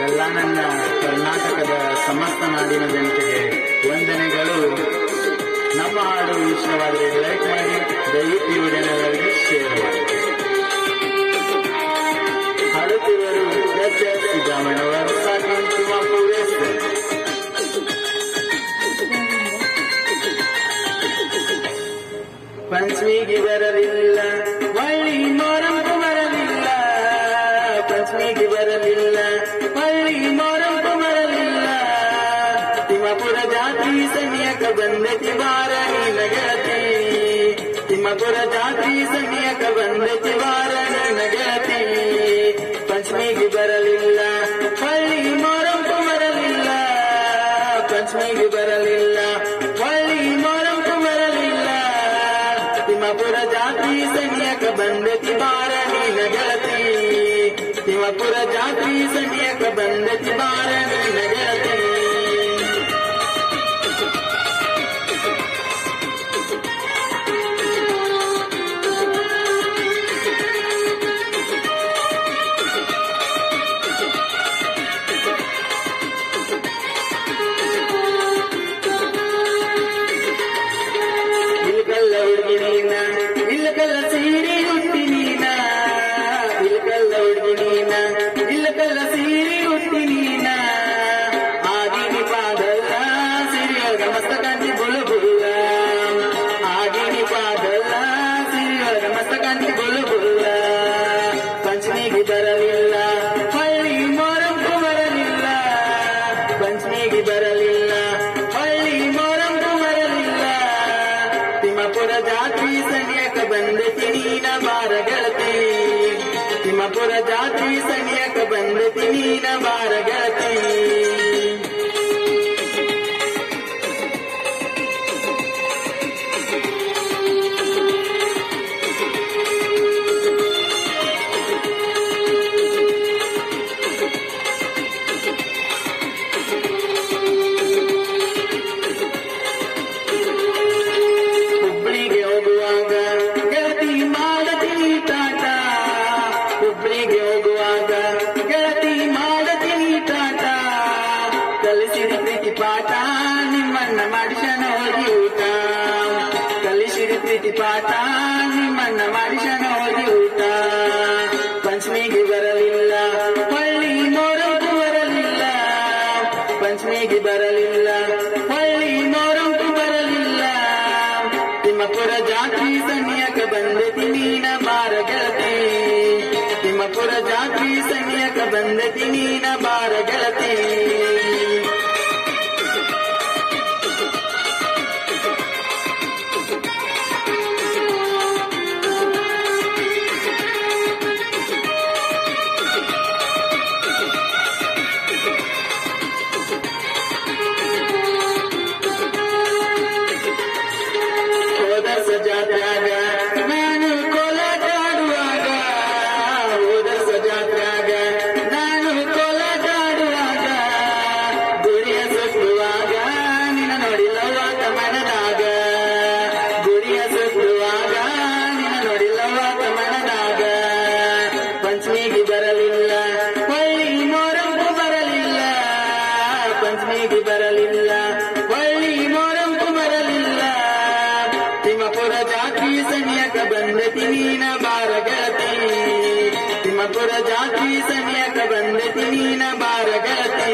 ಎಲ್ಲ ನನ್ನ ಕರ್ನಾಟಕದ ಸಮಸ್ತ ನಾಡಿನ ಜನತೆಗೆ ವಂದನೆಗಳು. ನಮ್ಮ ಹಾಡು ಇಷ್ಟವಾದರೆ ಲೈಕ್ ಮಾಡಿ, ದಯವಿಟ್ಟು ಈ ವಿಡಿಯೋನೆಲ್ಲರಿಗೆ ಶೇರ್ ಮಾಡಿ. ಹಾಡುತ್ತಿರುವರು ಎಸ್ ಎಸ್ ಸಿದ್ದರಾಮಯ್ಯನವರು ಸಾಕಿನ ತಿಮ್ಮಾಪುರ ಹೆಸರು. ಪಂಚಮಿಗೆ ಬರಲಿಲ್ಲ ಹೊಳ್ಳಿ ಮೊರಂಕು ಬರಲಿಲ್ಲ, ಪಂಚಮಿಗೆ ಬರಲಿಲ್ಲ ಹೊಳ್ಳಿ ಮೊರಂಕು ಬರಲಿಲ್ಲ. ತಿಮ್ಮಾಪುರ ಜಾತಿ ಸನಿಯಕ ಬಂದತಿ ಬಾರ ನಿನ ಗೆಳತಿ, ತಿಮ್ಮಾಪುರ ಜಾತಿ ಸನಿಯಕ ಬಂದತಿ ಬಾರ ನಿನ ಗೆಳತಿ. ಪಂಚಮಿಗೆ ಬರಲಿಲ್ಲ ಹೊಳ್ಳಿ ಮೊರಂಕು ಬರಲಿಲ್ಲ, ಪಂಚಮಿಗೆ ಬರಲಿಲ್ಲ ಹೊಳ್ಳಿ ಮೊರಂಕು ಬರಲಿಲ್ಲ. ತಿಮ್ಮಾಪುರ ಜಾತಿ ಸನಿಯಕ ಬಂದತಿ ಬಾರ ನಿನ ಗೆಳತಿ, ತಿಮ್ಮಾಪುರ ಜಾತಿ ಸನಿಯಕ ಬಂದತಿ ಬಾರ ನಿನ ಗೆಳತಿ. ಇಲ್ಕಲ್ಲ ಹುಡುಗಿ ನೀನ, ಇಲ್ಕಲ್ಲ ಸೀರೆ ಹುಟ್ಟಿ ನೀನ, ಇಲ್ಕಲ್ಲ ಹುಡುಗಿ ನೀನ, ಇಲ್ಕಲ್ಲ ಸೀರೆ ಹುಟ್ಟಿ ನೀನ. ಆಗಿನಿ ಪಾದಲ್ಲ ಸಿರಿಯೊಳಗ ಮಸ್ತ ಕಾಂತಿ ಬುಲು ಬುಲ್ಲ, ಆಗಿನಿ ಪಾದಲ್ಲ ಸಿರಿಯೊಳಗ ಮಸ್ತ ಕಾಂತಿ ಬುಲು ಬುಲ್ಲ. ಪಂಚಮಿಗೆ ಬರಲಿಲ್ಲ ಹೊಳ್ಳಿ ಮೊರಂಕು ಬರಲಿಲ್ಲ, ಪಂಚಮಿಗೆ ಬರಲಿಲ್ಲ ಹೊಳ್ಳಿ ಮೊರಂಕು ಬರಲಿಲ್ಲ. ತಿಮ್ಮಾಪುರ ಜಾತಿ ಸನಿಯಕ ಬಂದತಿ ನೀನ ಬಾರ ಗೆಳತಿ, ತಿಮ್ಮಾಪುರ ಜಾತಿ ಸನಿಯಕ ಬಂದತಿ ನೀನ ಬಾರ ಗೆಳತಿ. ಹುಬ್ಳಿಗೆ ಹೋಗುವಾಗ ಗೆಳತಿ ಮಾಡತೀನಿ ಟಾಟ, ಹುಬ್ಳಿಗೆ ಹೋಗುವಾಗ ಗೆಳತಿ ಮಾಡತೀನಿ ಟಾಟ. ಕಲಿಸಿದ ಪ್ರೀತಿ ಪಾಠ ನಿಮ್ಮನ್ನ ಮಾಡಿಸನ ಹೋಗಿ ಊಟ, ಕಲಿಸಿದ ಪ್ರೀತಿ ಪಾಠ ನಿಮ್ಮನ್ನ ಮಾಡಿಸನ ಹೋಗಿ ಊಟ. ಪಂಚಮಿಗೆ ಬರಲಿಲ್ಲ ಹೊಳ್ಳಿ ಮೊರಂಕು ಬರಲಿಲ್ಲ, ಪಂಚಮಿಗೆ ಬರಲಿಲ್ಲ ಹೊಳ್ಳಿ ಮೊರಂಕು ಬರಲಿಲ್ಲ. ತಿಮ್ಮಾಪುರ ಜಾತಿ ಸನಿಯಕ ಬಂದತಿ ನೀನ ಬಾರ ಗೆಳತಿ, ತಿಮ್ಮಾಪುರ ಜಾತಿ ಸನಿಯಕ ಬಂದತಿ ನೀನ ಬಾರ ಗೆಳತಿ. ಹೋದರ್ಸ ಜಾತ್ಯಾಗ ನಾನು ಕೋಲಾಟ ಆಡುವಾಗ, ಹೋದರ್ಸ ಜಾತ್ಯಾಗ ನಾನು ಕೋಲಾಟ ಆಡುವಾಗ. ಗುರಿಯ ಸುತ್ತುವಾಗ ನಿನ್ನ ನೋಡಿಲ್ಲವಾತ ಮನದಾಗ, ಗುರಿಯ ಸುತ್ತುವಾಗ ನಿನ್ನ ನೋಡಿಲ್ಲವಾತ ಮನದಾಗ. ಪಂಚಮಿಗೆ ಬರಲಿಲ್ಲ ಹೊಳ್ಳಿ ಮೊರಂಕು ಬರಲಿಲ್ಲ, ಪಂಚಮಿಗೆ ಬರಲಿಲ್ಲ ಹೊಳ್ಳಿ ಮೊರಂಕು ಬರಲಿಲ್ಲ. ತಿಮ್ಮಾಪುರ ಜಾತಿ ಸನಿಯಕ ಬಂದತಿ ನೀನ ಬಾರ ಗೆಳತಿ, ತಿಮ್ಮಾಪುರ ಜಾತಿ ಸನಿಯಕ ಬಂದತಿ ನೀನ ಬಾರ ಗೆಳತಿ.